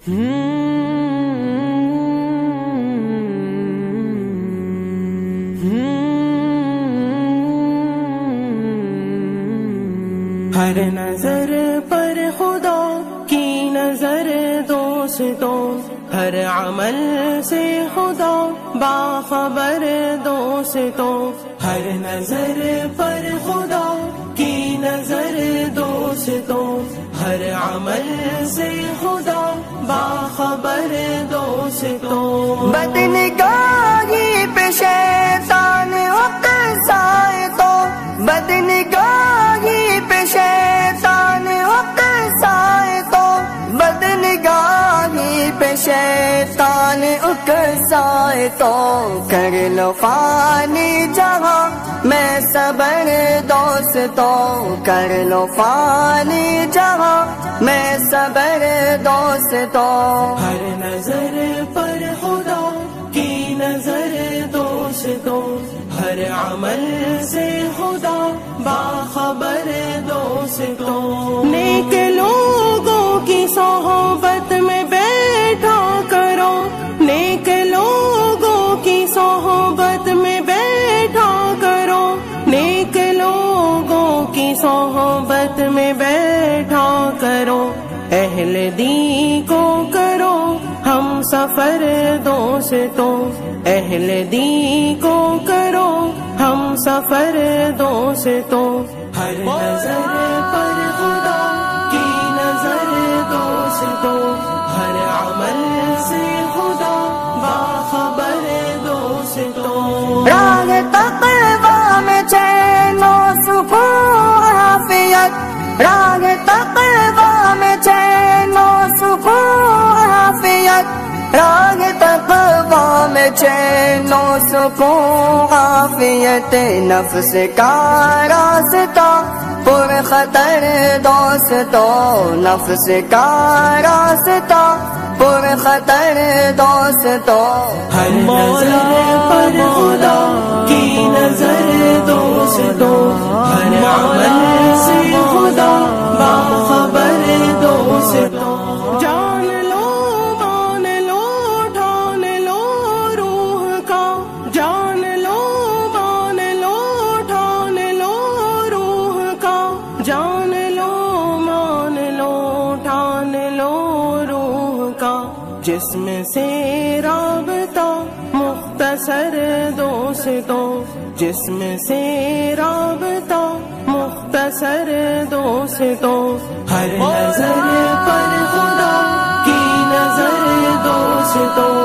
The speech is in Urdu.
ہر نظر پر خدا کی نظر دوستوں، ہر عمل سے خدا باخبر دوستوں، ہر نظر پر خدا کی نظر دوستوں، ہر عمل سے خدا باخبر دوستوں، بدنگاہی پہ شیطان اکسائے تو، بدنگاہی پہ شیطان اکسائے تو، بدنگاہی پہ شیطان اکسائے تو، کر لو فانی جہاں میں صبر دوستوں، کر لو فانی جہاں میں صبر دوستوں، ہر نظر پر خدا کی نظر دوستوں، ہر عمل سے خدا باخبر دوستوں، نیک لوگوں کی صحبت میں بیٹھا کرو، نیک لوگوں کی صحبت میں بیٹھا کرو، نیک لوگوں کی صحبت میں بیٹھا کرو، اہل دین کو کرو ہم سفر دوستوں، اہل دین کو کرو ہم سفر دوستوں، ہر نظر پر خدا کی نظر دوستوں، ہر عمل سے خدا باخبر دوستوں، راہ تقویٰ میں چین و سکون عافیت، راہ تقویٰ میں چین و سکون عافیت، راہ تقویٰ میں چین و سکون عافیت، نفس کا راستہ پر خطر دوستوں، نفس کا راستہ پر خطر دوستوں، ہر نظر پر خدا کی نظر دوستوں، ہر عمل سے خدا باخبر دوستوں، جان لو مان لو ٹھان لو روح کا، جان لو مان لو ٹھان لو روح کا، جان لو مان لو ٹھان لو روح کا، جسم سے رابطہ مختصر دوستوں، جسم سے رابطہ مختصر دوستوں، ہر نظر پر خدا کی نظر دوستوں،